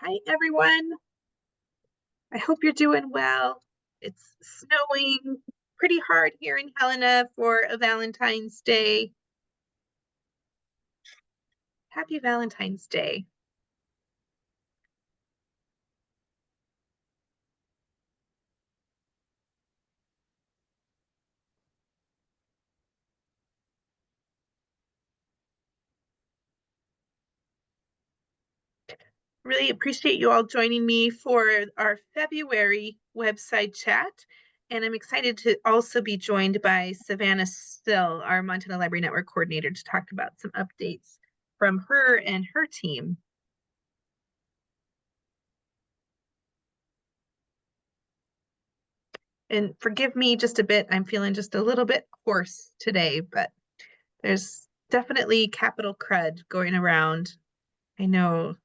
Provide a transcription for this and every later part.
Hi, everyone. I hope you're doing well. It's snowing pretty hard here in Helena for a Valentine's Day. Happy Valentine's Day. Really appreciate you all joining me for our February website chat. And I'm excited to also be joined by Savannah Still, our Montana Library Network coordinator, to talk about some updates from her and her team. And forgive me just a bit, I'm feeling just a little bit hoarse today, but there's definitely capital crud going around. I know,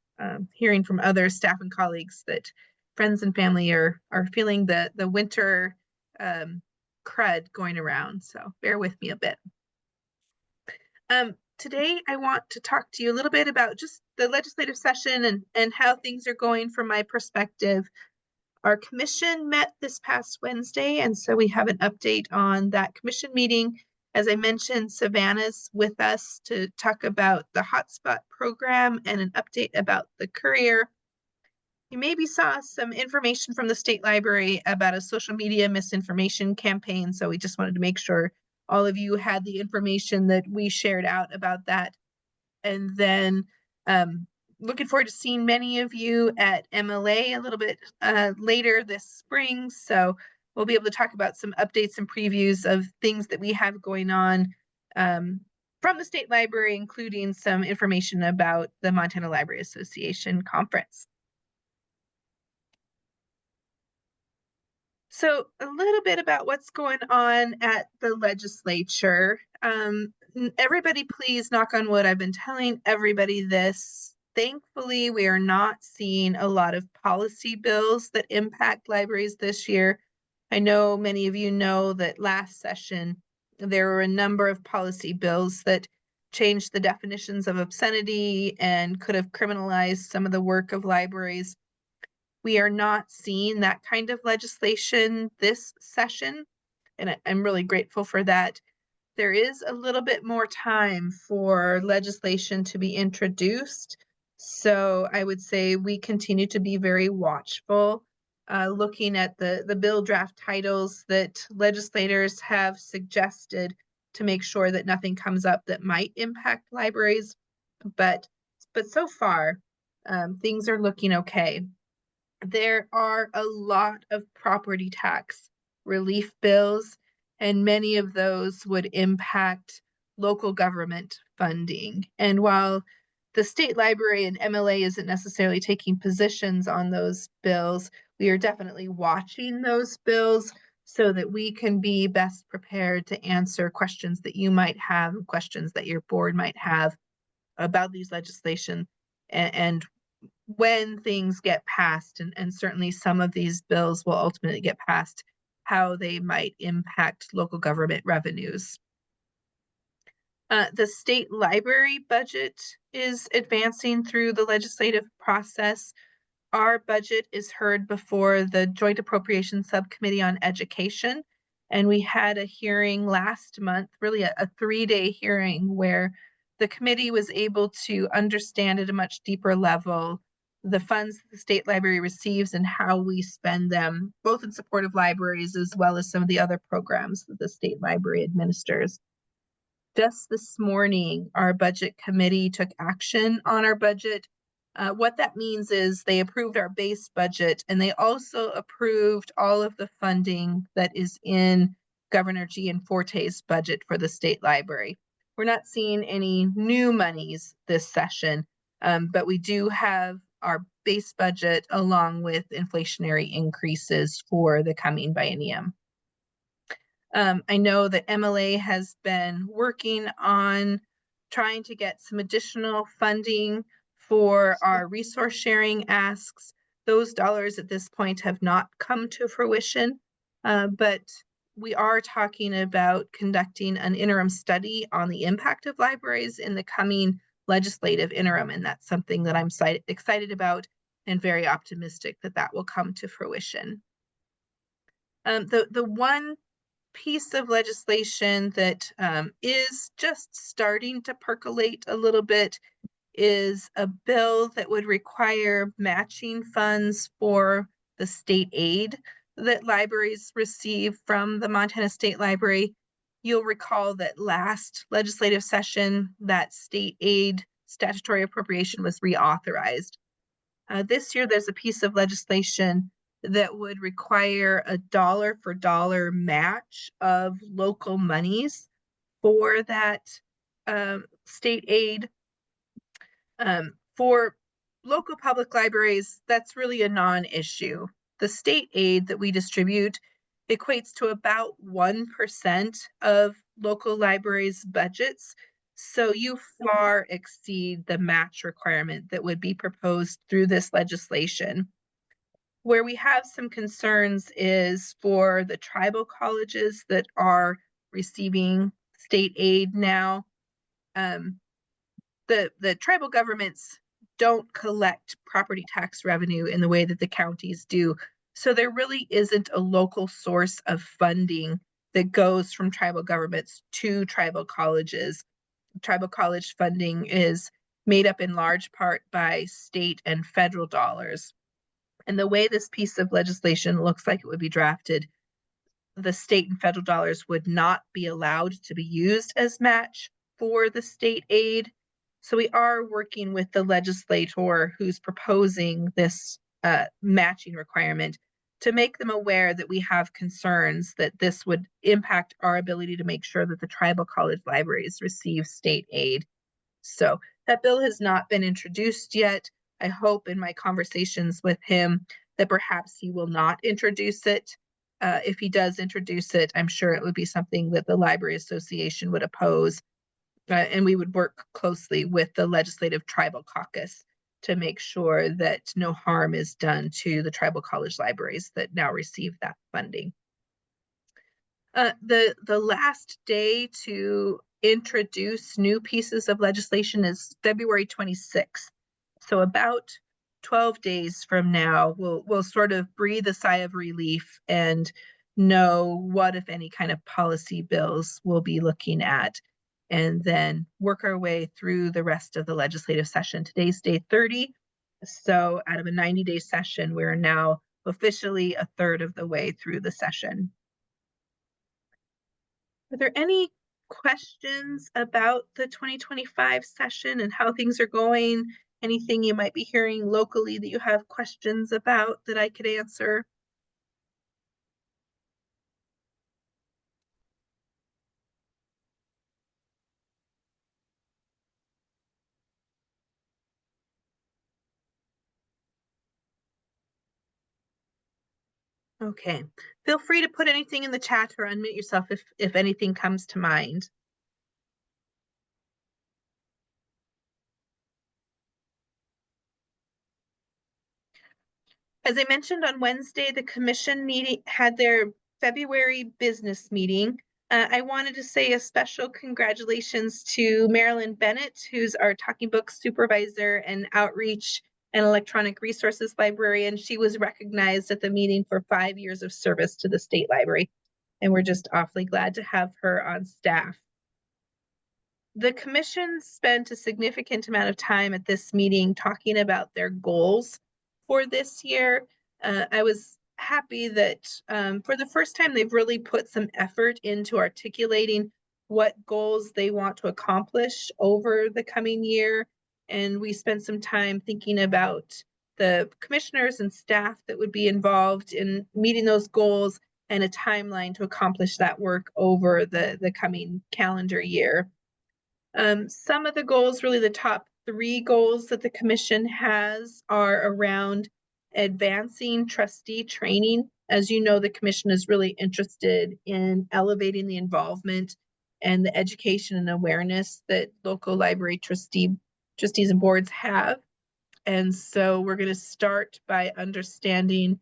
hearing from other staff and colleagues that friends and family are feeling the winter crud going around. So bear with me a bit. Today, I want to talk to you a little bit about just the legislative session and how things are going from my perspective. Our commission met this past Wednesday, and so we have an update on that commission meeting. As I mentioned, Savannah's with us to talk about the hotspot program and an update about the courier. You maybe saw some information from the state library about a social media misinformation campaign, so we just wanted to make sure all of you had the information that we shared out about that. And then looking forward to seeing many of you at MLA a little bit later this spring. So we'll be able to talk about some updates and previews of things that we have going on from the state library, including some information about the Montana Library Association conference. So a little bit about what's going on at the legislature. Everybody, please knock on wood. I've been telling everybody this. Thankfully, we are not seeing a lot of policy bills that impact libraries this year. I know many of you know that last session, there were a number of policy bills that changed the definitions of obscenity and could have criminalized some of the work of libraries. We are not seeing that kind of legislation this session, and I'm really grateful for that. There is a little bit more time for legislation to be introduced, so I would say we continue to be very watchful, looking at the bill draft titles that legislators have suggested to make sure that nothing comes up that might impact libraries. But so far, things are looking okay. There are a lot of property tax relief bills, and many of those would impact local government funding. And while the state library and MLA isn't necessarily taking positions on those bills, we are definitely watching those bills so that we can be best prepared to answer questions that you might have, questions that your board might have about these legislation and when things get passed, and certainly some of these bills will ultimately get passed, how they might impact local government revenues. The state library budget is advancing through the legislative process. Our budget is heard before the Joint Appropriations Subcommittee on Education, and we had a hearing last month, really a 3-day hearing, where the committee was able to understand at a much deeper level the funds the state library receives and how we spend them, both in support of libraries as well as some of the other programs that the state library administers. Just this morning, our budget committee took action on our budget. What that means is they approved our base budget, and they also approved all of the funding that is in Governor Gianforte's budget for the state library. We're not seeing any new monies this session, but we do have our base budget along with inflationary increases for the coming biennium. I know that MLA has been working on trying to get some additional funding for our resource sharing asks. Those dollars at this point have not come to fruition, but we are talking about conducting an interim study on the impact of libraries in the coming legislative interim, and that's something that I'm excited about. and very optimistic that that will come to fruition. The one piece of legislation that is just starting to percolate a little bit is a bill that would require matching funds for the state aid that libraries receive from the Montana State Library. You'll recall that last legislative session, that state aid statutory appropriation was reauthorized. This year, there's a piece of legislation that would require a dollar for dollar match of local monies for that state aid. For local public libraries, that's really a non-issue. The state aid that we distribute equates to about 1% of local libraries' budgets. So you far exceed the match requirement that would be proposed through this legislation. Where we have some concerns is for the tribal colleges that are receiving state aid now. The tribal governments don't collect property tax revenue in the way that the counties do. So there really isn't a local source of funding that goes from tribal governments to tribal colleges. Tribal college funding is made up in large part by state and federal dollars. And the way this piece of legislation looks like it would be drafted, the state and federal dollars would not be allowed to be used as match for the state aid. So we are working with the legislator who's proposing this matching requirement to make them aware that we have concerns that this would impact our ability to make sure that the tribal college libraries receive state aid. So that bill has not been introduced yet. I hope in my conversations with him that perhaps he will not introduce it. If he does introduce it, I'm sure it would be something that the Library Association would oppose, and we would work closely with the Legislative Tribal Caucus to make sure that no harm is done to the tribal college libraries that now receive that funding. The last day to introduce new pieces of legislation is February 26th. So about 12 days from now, we'll sort of breathe a sigh of relief and know what, if any, kind of policy bills we'll be looking at, and then work our way through the rest of the legislative session. Today's day 30. So out of a 90-day session, we're now officially a third of the way through the session. Are there any questions about the 2025 session and how things are going? Anything you might be hearing locally that you have questions about that I could answer? Okay, feel free to put anything in the chat or unmute yourself if anything comes to mind. As I mentioned on Wednesday, the commission meeting had their February business meeting. I wanted to say a special congratulations to Marilyn Bennett, who's our Talking Books supervisor and outreach and electronic resources librarian. She was recognized at the meeting for 5 years of service to the state library, and we're just awfully glad to have her on staff. The commission spent a significant amount of time at this meeting talking about their goals for this year. I was happy that for the first time, they've really put some effort into articulating what goals they want to accomplish over the coming year. And we spent some time thinking about the commissioners and staff that would be involved in meeting those goals and a timeline to accomplish that work over the coming calendar year. Some of the goals, really the top 3 goals that the commission has, are around advancing trustee training. As you know, the commission is really interested in elevating the involvement and the education and awareness that local library trustees and boards have. And so we're going to start by understanding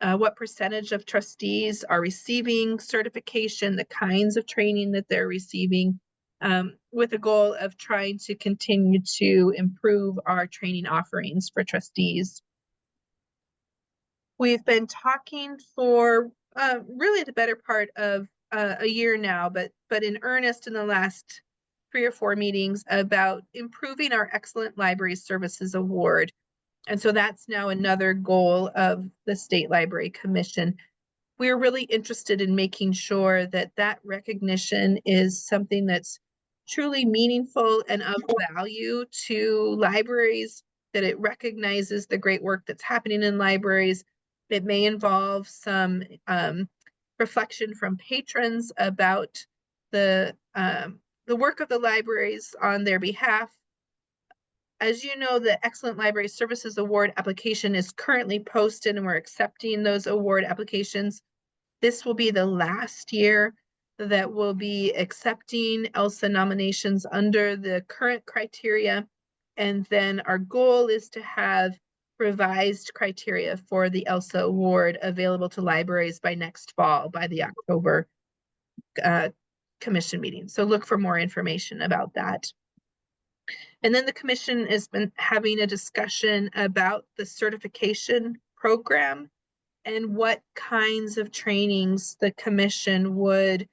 what percentage of trustees are receiving certification, the kinds of training that they're receiving, with a goal of trying to continue to improve our training offerings for trustees. We've been talking for really the better part of a year now, but in earnest in the last 3 or 4 meetings about improving our Excellent Library Services Award. And so that's now another goal of the State Library Commission. We're really interested in making sure that that recognition is something that's truly meaningful and of value to libraries, that it recognizes the great work that's happening in libraries. It may involve some reflection from patrons about the work of the libraries on their behalf. As you know, the Excellent Library Services Award application is currently posted, and we're accepting those award applications. This will be the last year that we'll be accepting ELSA nominations under the current criteria. And then our goal is to have revised criteria for the ELSA award available to libraries by next fall, by the October commission meeting. So look for more information about that. And then the commission has been having a discussion about the certification program and what kinds of trainings the commission would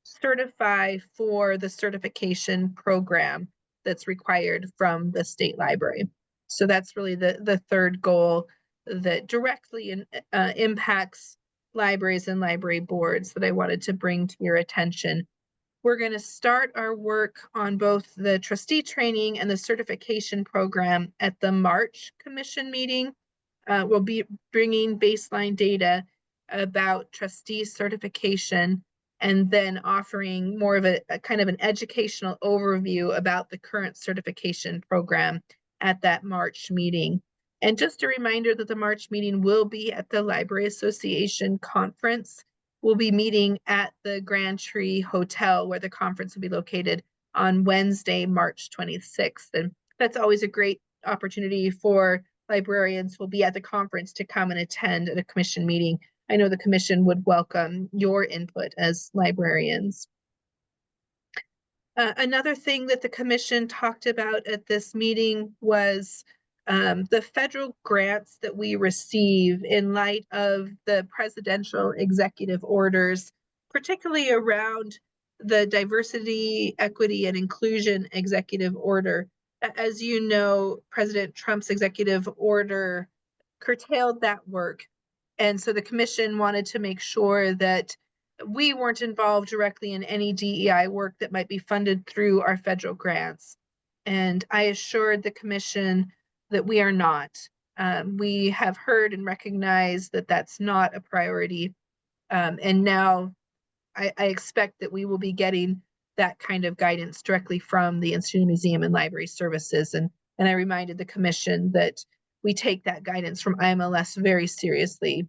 certify for the certification program that's required from the state library. So that's really the third goal that directly impacts libraries and library boards that I wanted to bring to your attention. We're going to start our work on both the trustee training and the certification program at the March commission meeting. We'll be bringing baseline data about trustee certification and then offering more of a kind of an educational overview about the current certification program at that March meeting. And just a reminder that the March meeting will be at the Library Association conference. We'll be meeting at the Grand Tree Hotel where the conference will be located on Wednesday, March 26th. And that's always a great opportunity for librarians who will be at the conference to come and attend at a commission meeting. I know the commission would welcome your input as librarians. Another thing that the commission talked about at this meeting was the federal grants that we receive in light of the presidential executive orders, particularly around the diversity, equity, and inclusion executive order. As you know, President Trump's executive order curtailed that work. And so the commission wanted to make sure that we weren't involved directly in any DEI work that might be funded through our federal grants. And I assured the commission that we are not. We have heard and recognized that that's not a priority. And now I expect that we will be getting that kind of guidance directly from the Institute of Museum and Library Services. And I reminded the commission that we take that guidance from IMLS very seriously.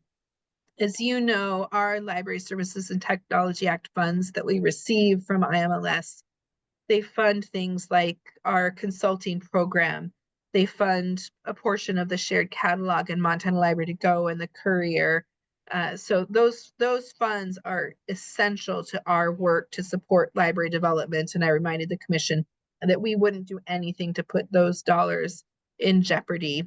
As you know, our Library Services and Technology Act funds that we receive from IMLS, they fund things like our consulting program. They fund a portion of the shared catalog in Montana Library to Go and the Courier. So those funds are essential to our work to support library development. And I reminded the commission that we wouldn't do anything to put those dollars in jeopardy.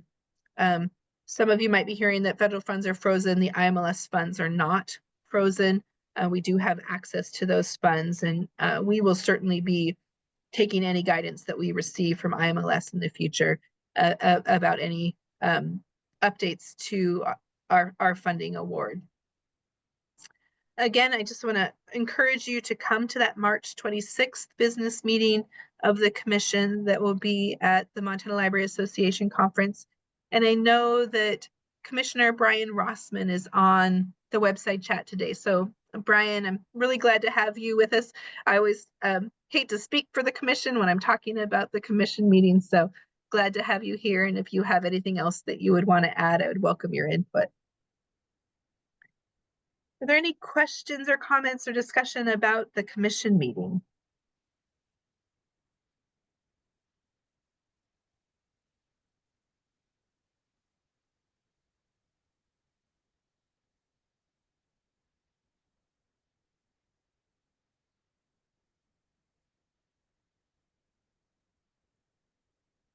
Some of you might be hearing that federal funds are frozen. The IMLS funds are not frozen. We do have access to those funds, and we will certainly be taking any guidance that we receive from IMLS in the future about any updates to our funding award. Again, I just want to encourage you to come to that March 26th business meeting of the commission that will be at the Montana Library Association conference. And I know that Commissioner Brian Rossman is on the website chat today. So Brian, I'm really glad to have you with us. I always hate to speak for the commission when I'm talking about the commission meeting. So glad to have you here. And if you have anything else that you would want to add, I would welcome your input. Are there any questions or comments or discussion about the commission meeting?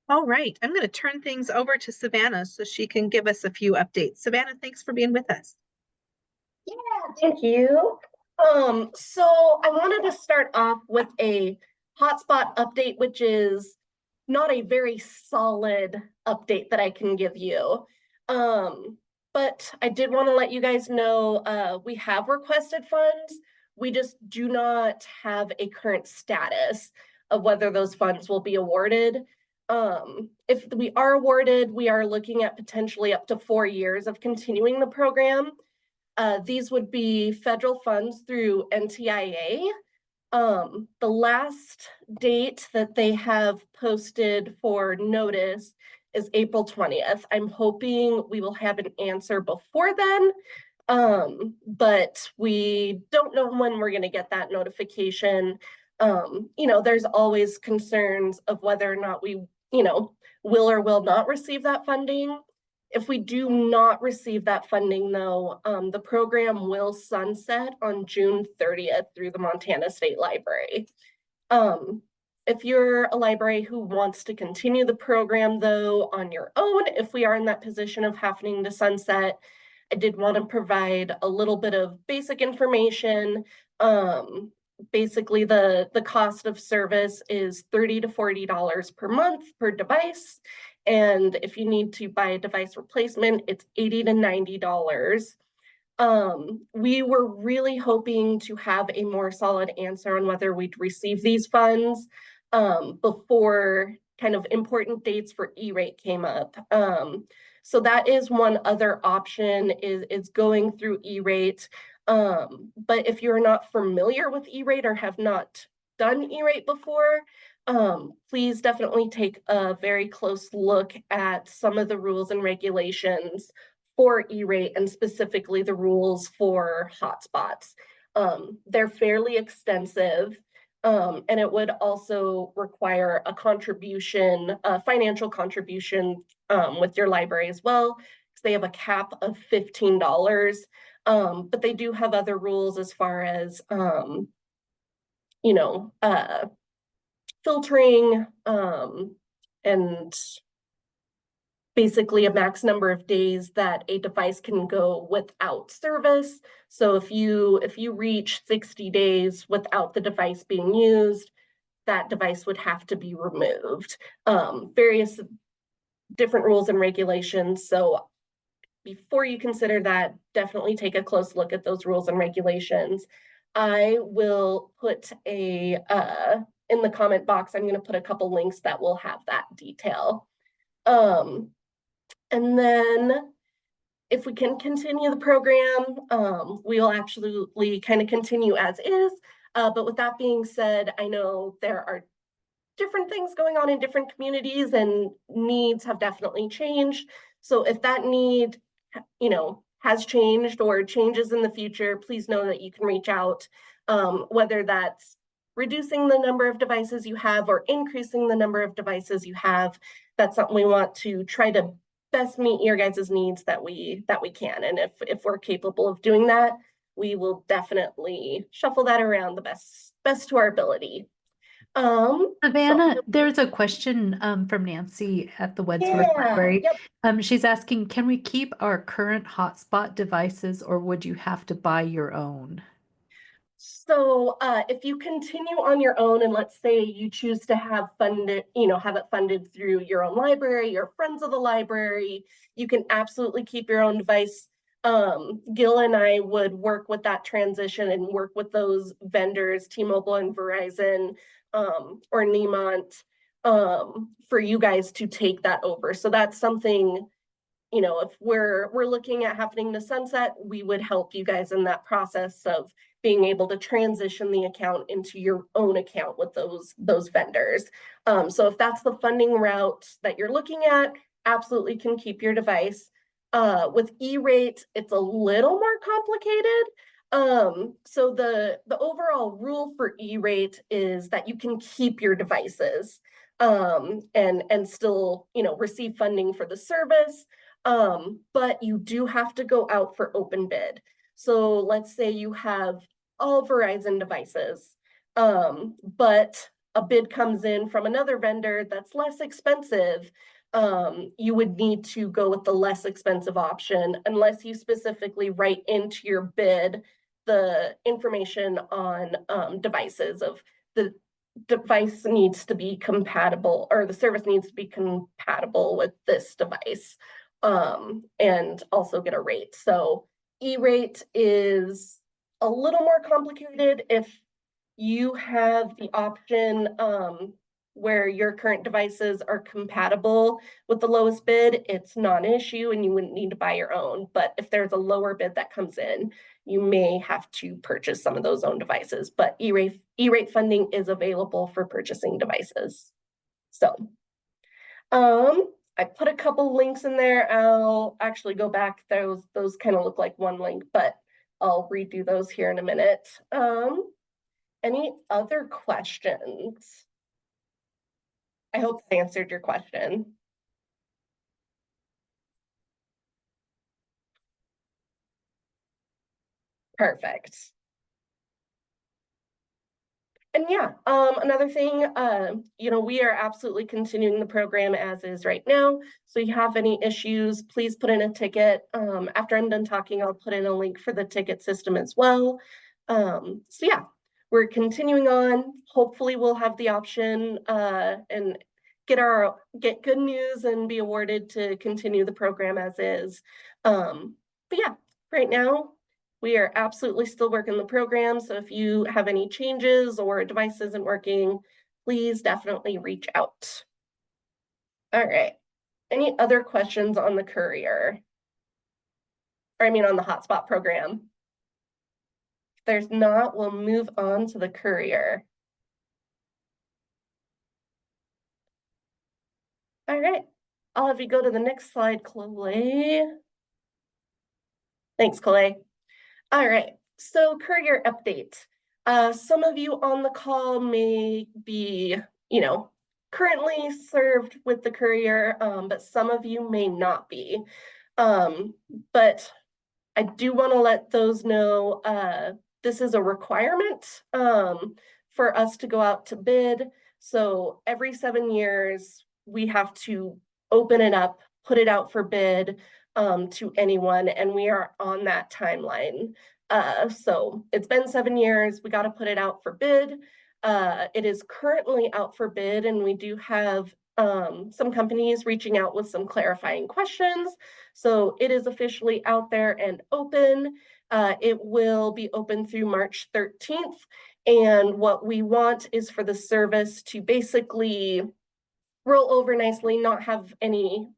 All right, I'm going to turn things over to Savannah so she can give us a few updates. Savannah, thanks for being with us. Yeah, thank you. So I wanted to start off with a hotspot update, which is not a very solid update that I can give you. But I did want to let you guys know we have requested funds. We just do not have a current status of whether those funds will be awarded. If we are awarded, we are looking at potentially up to 4 years of continuing the program. These would be federal funds through NTIA. The last date that they have posted for notice is April 20th. I'm hoping we will have an answer before then, but we don't know when we're going to get that notification. There's always concerns of whether or not we, will or will not receive that funding. If we do not receive that funding, though, the program will sunset on June 30th through the Montana State Library. If you're a library who wants to continue the program, though, on your own, if we are in that position of having to sunset, I did want to provide a little bit of basic information. Basically, the cost of service is $30 to $40 per month per device. And if you need to buy a device replacement, it's $80 to $90. We were really hoping to have a more solid answer on whether we'd receive these funds before kind of important dates for E-rate came up. So that is one other option is going through E-rate. But if you're not familiar with E-rate or have not done E-rate before, please definitely take a very close look at some of the rules and regulations for E-rate and specifically the rules for hotspots. They're fairly extensive, and it would also require a contribution, a financial contribution with your library as well, because they have a cap of $15. But they do have other rules as far as, filtering and basically a max number of days that a device can go without service. So if you reach 60 days without the device being used, that device would have to be removed. Various different rules and regulations. So before you consider that, definitely take a close look at those rules and regulations. I will put in the comment box, I'm going to put a couple links that will have that detail. And then if we can continue the program, we will absolutely kind of continue as is. But with that being said, I know there are different things going on in different communities and needs have definitely changed. So if that need, has changed or changes in the future, please know that you can reach out, whether that's reducing the number of devices you have or increasing the number of devices you have. That's something we want to try to best meet your guys' needs that we can. And if we're capable of doing that, we will definitely shuffle that around the best to our ability. Savannah, there's a question from Nancy at the Wadsworth Library. Yep. She's asking, can we keep our current hotspot devices or would you have to buy your own? So if you continue on your own and let's say you choose to have it funded through your own library or friends of the library, you can absolutely keep your own device. Gil and I would work with that transition and work with those vendors, T-Mobile and Verizon, or Niemont, for you guys to take that over. So that's something, if we're looking at having to sunset, we would help you guys in that process of being able to transition the account into your own account with those vendors. So if that's the funding route that you're looking at, absolutely can keep your device. With E-rate, it's a little more complicated. So the overall rule for E-rate is that you can keep your devices and still, receive funding for the service. But you do have to go out for open bid. So let's say you have all Verizon devices, but a bid comes in from another vendor that's less expensive, you would need to go with the less expensive option unless you specifically write into your bid the information on devices of the device needs to be compatible, or the service needs to be compatible with this device, and also get a rate. So E-rate is a little more complicated. If you have the option where your current devices are compatible with the lowest bid, it's not an issue and you wouldn't need to buy your own. But if there's a lower bid that comes in, you may have to purchase some of those own devices. But E-rate funding is available for purchasing devices. So I put a couple links in there. I'll actually go back. Those kind of look like one link, but I'll redo those here in a minute. Any other questions? I hope I answered your question. Perfect. And yeah, another thing, we are absolutely continuing the program as is right now. So you have any issues, please put in a ticket. After I'm done talking, I'll put in a link for the ticket system as well. So yeah, we're continuing on. Hopefully we'll have the option and get good news and be awarded to continue the program as is. But yeah, right now, we are absolutely still working the program. So if you have any changes or a device isn't working, please definitely reach out. All right. Any other questions on the courier? Or I mean on the hotspot program? If there's not, we'll move on to the courier. All right. I'll have you go to the next slide, Chloe. Thanks, Chloe. All right, so courier update. Some of you on the call may be, currently served with the courier, but some of you may not be. But I do want to let those know this is a requirement for us to go out to bid. So every 7 years, we have to open it up, put it out for bid to anyone, and we are on that timeline. So it's been 7 years, we got to put it out for bid. It is currently out for bid, and we do have some companies reaching out with some clarifying questions. So it is officially out there and open. It will be open through March 13th. And what we want is for the service to basically roll over nicely, not have any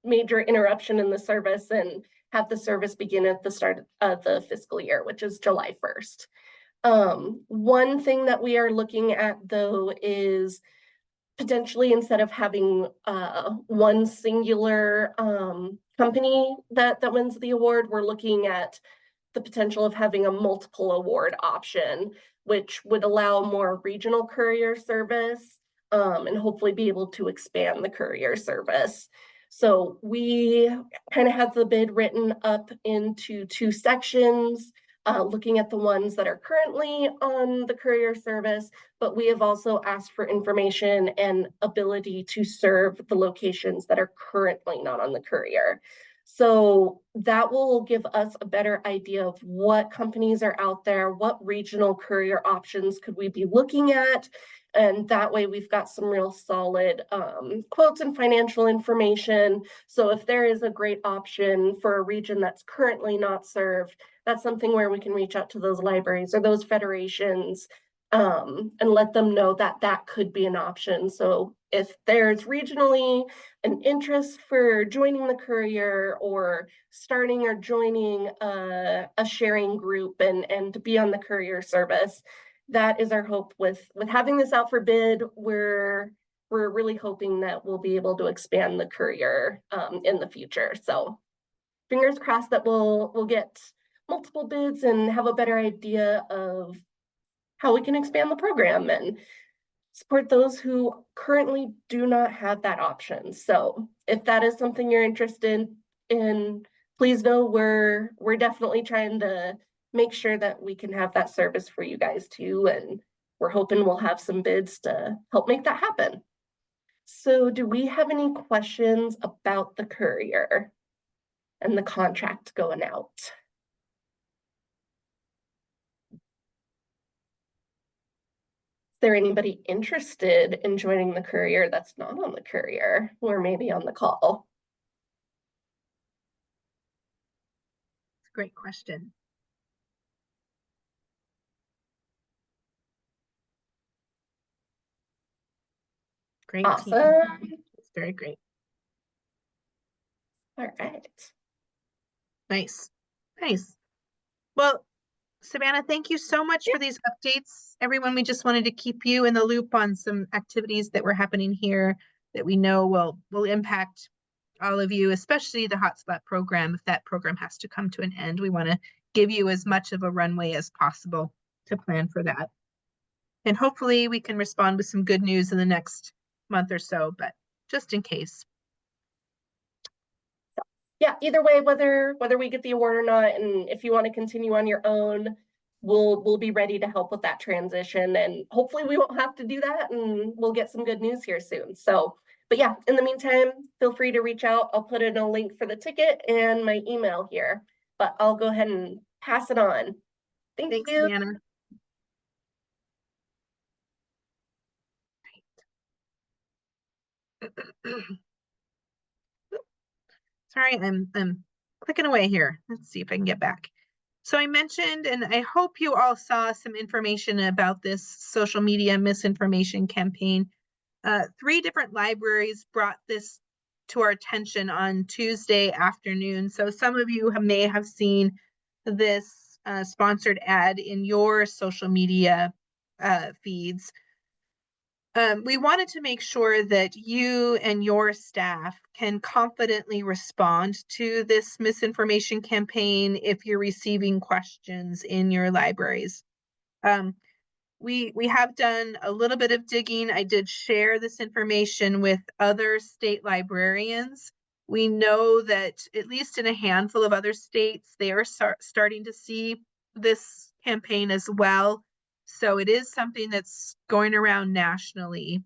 major interruption in the service, and have the service begin at the start of the fiscal year, which is July 1st. One thing that we are looking at though is potentially, instead of having one singular company that wins the award, we're looking at the potential of having a multiple award option, which would allow more regional courier service and hopefully be able to expand the courier service. So we kind of have the bid written up into 2 sections, looking at the ones that are currently on the courier service, but we have also asked for information and ability to serve the locations that are currently not on the courier. So that will give us a better idea of what companies are out there, what regional courier options could we be looking at, and that way we've got some real solid quotes and financial information. So if there is a great option for a region that's currently not served, that's something where we can reach out to those libraries or those federations and let them know that that could be an option. So if there's regionally an interest for joining the courier or starting or joining a sharing group and to be on the courier service, that is our hope with having this out for bid. We're really hoping that we'll be able to expand the courier in the future. So fingers crossed that we'll get multiple bids and have a better idea of how we can expand the program and support those who currently do not have that option. So if that is something you're interested in, please know we're definitely trying to make sure that we can have that service for you guys too. And we're hoping we'll have some bids to help make that happen. So do we have any questions about the courier and the contract going out? Is there anybody interested in joining the courier that's not on the courier or maybe on the call? It's a great question. Great team. Awesome. It's very great. All right. Nice. Nice. Well, Savannah, thank you so much for these updates. Everyone, we just wanted to keep you in the loop on some activities that were happening here that we know will impact all of you, especially the hotspot program. If that program has to come to an end, we want to give you as much of a runway as possible to plan for that. And hopefully we can respond with some good news in the next month or so, but just in case. Yeah, either way, whether we get the award or not, and if you want to continue on your own, we'll be ready to help with that transition, and hopefully we won't have to do that, and we'll get some good news here soon. So, but yeah, in the meantime, feel free to reach out. I'll put in a link for the ticket and my email here, but I'll go ahead and pass it on. Thanks, you. Savannah. Sorry, I'm clicking away here. Let's see if I can get back. So I mentioned, and I hope you all saw some information about this social media misinformation campaign. 3 different libraries brought this to our attention on Tuesday afternoon. So some of you may have seen this sponsored ad in your social media feeds. We wanted to make sure that you and your staff can confidently respond to this misinformation campaign if you're receiving questions in your libraries. We have done a little bit of digging. I did share this information with other state librarians. We know that at least in a handful of other states, they are starting to see this campaign as well. So it is something that's going around nationally.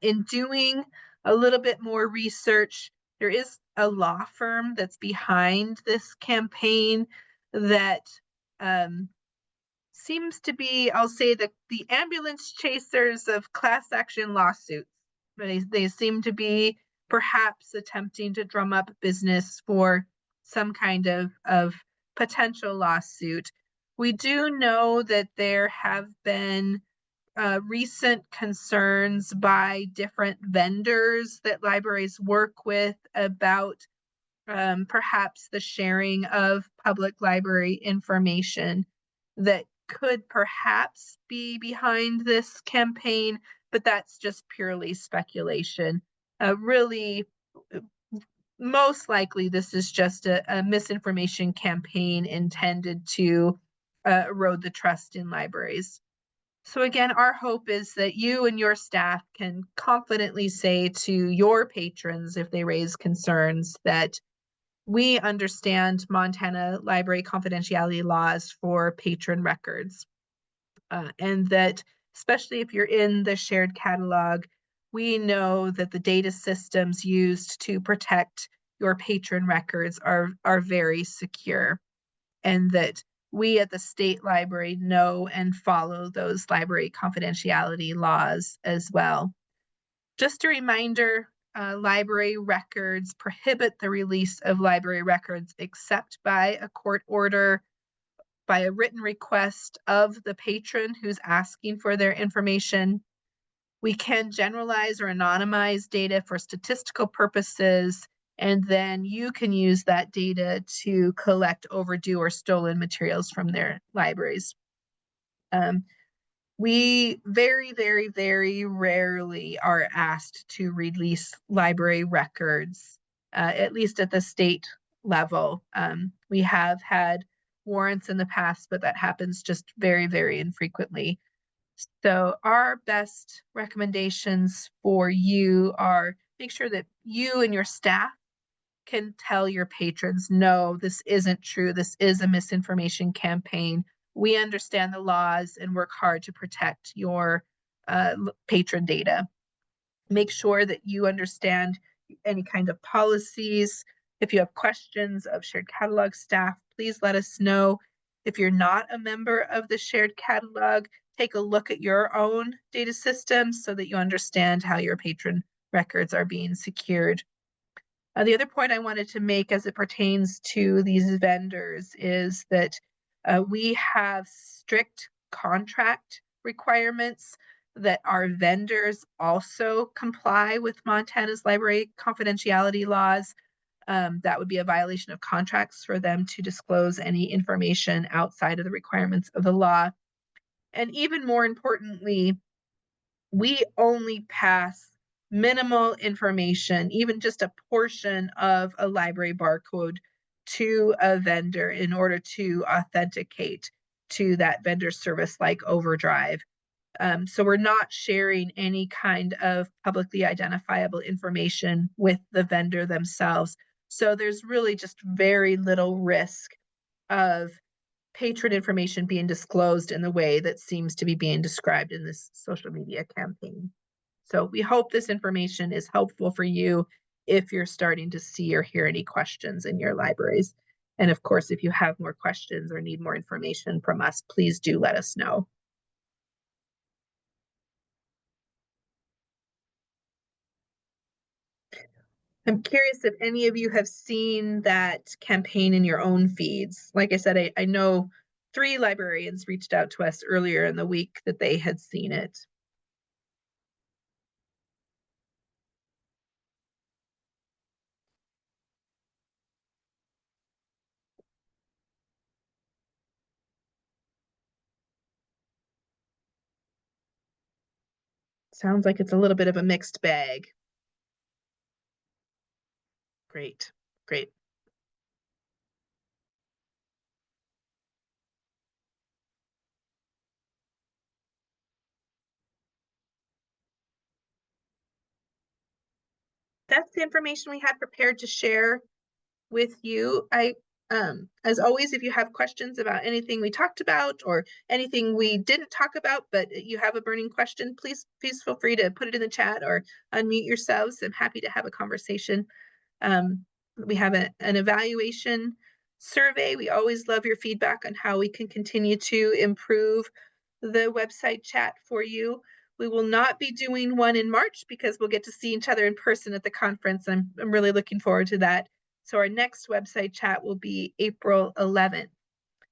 In doing a little bit more research, there is a law firm that's behind this campaign that seems to be, I'll say, the ambulance chasers of class action lawsuits. They seem to be perhaps attempting to drum up business for some kind of potential lawsuit. We do know that there have been recent concerns by different vendors that libraries work with about perhaps the sharing of public library information that could perhaps be behind this campaign, but that's just purely speculation. Really, most likely this is just a misinformation campaign intended to erode the trust in libraries. So again, our hope is that you and your staff can confidently say to your patrons, if they raise concerns, that we understand Montana library confidentiality laws for patron records, and that especially if you're in the shared catalog, we know that the data systems used to protect your patron records are very secure, and that we at the state library know and follow those library confidentiality laws as well. Just a reminder, library records prohibit the release of library records except by a court order, by a written request of the patron who's asking for their information. We can generalize or anonymize data for statistical purposes, and then you can use that data to collect overdue or stolen materials from their libraries. We very, very, very rarely are asked to release library records, at least at the state level. We have had warrants in the past, but that happens just very, very infrequently. So our best recommendations for you are make sure that you and your staff can tell your patrons, no, this isn't true. This is a misinformation campaign. we understand the laws and work hard to protect your patron data. Make sure that you understand any kind of policies. If you have questions of shared catalog staff, please let us know. If you're not a member of the shared catalog, take a look at your own data systems so that you understand how your patron records are being secured. The other point I wanted to make as it pertains to these vendors is that we have strict contract requirements that our vendors also comply with Montana's library confidentiality laws. That would be a violation of contracts for them to disclose any information outside of the requirements of the law. And even more importantly, we only pass minimal information, even just a portion of a library barcode, to a vendor in order to authenticate to that vendor service like Overdrive. So we're not sharing any kind of publicly identifiable information with the vendor themselves. So there's really just very little risk of patron information being disclosed in the way that seems to be being described in this social media campaign. So we hope this information is helpful for you if you're starting to see or hear any questions in your libraries. And of course, if you have more questions or need more information from us, please do let us know. I'm curious if any of you have seen that campaign in your own feeds. Like I said, I know 3 librarians reached out to us earlier in the week that they had seen it. Sounds like it's a little bit of a mixed bag. Great, great. That's the information we had prepared to share with you. As always, if you have questions about anything we talked about or anything we didn't talk about, but you have a burning question, please feel free to put it in the chat or unmute yourselves. I'm happy to have a conversation. We have an evaluation survey. We always love your feedback on how we can continue to improve the website chat for you. We will not be doing one in March because we'll get to see each other in person at the conference. I'm really looking forward to that. So our next website chat will be April 11th.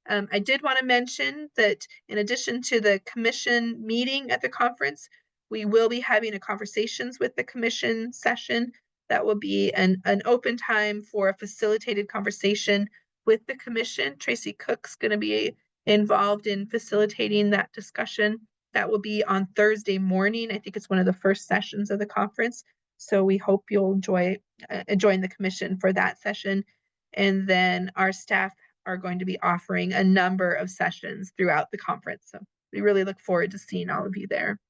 I did want to mention that in addition to the commission meeting at the conference, we will be having a conversations with the commission session. That will be an open time for a facilitated conversation with the commission. Tracy Cook's going to be involved in facilitating that discussion. That will be on Thursday morning. I think it's one of the first sessions of the conference. So we hope you'll join the commission for that session. And then our staff are going to be offering a number of sessions throughout the conference. So we really look forward to seeing all of you there.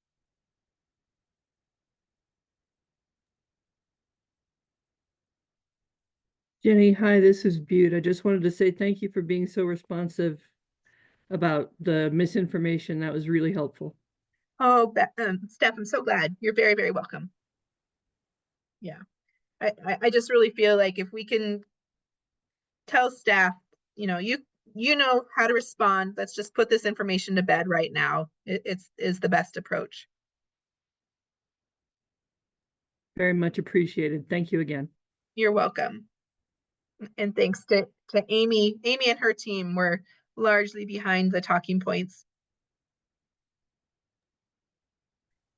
Jenny, hi, this is Butte. I just wanted to say thank you for being so responsive about the misinformation. That was really helpful. Oh, Steph, I'm so glad. You're very, very welcome. Yeah, I just really feel like if we can tell staff, you know how to respond. Let's just put this information to bed right now. It's the best approach. Very much appreciated. Thank you again. You're welcome. And thanks to Amy. Amy and her team were largely behind the talking points.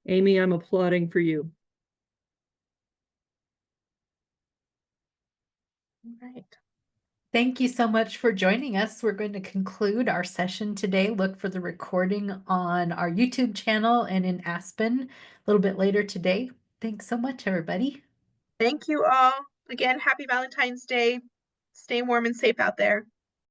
Amy, I'm applauding for you. All right. Thank you so much for joining us. We're going to conclude our session today. Look for the recording on our YouTube channel and in ASPeN a little bit later today. Thanks so much, everybody. Thank you all. Again, happy Valentine's Day. Stay warm and safe out there.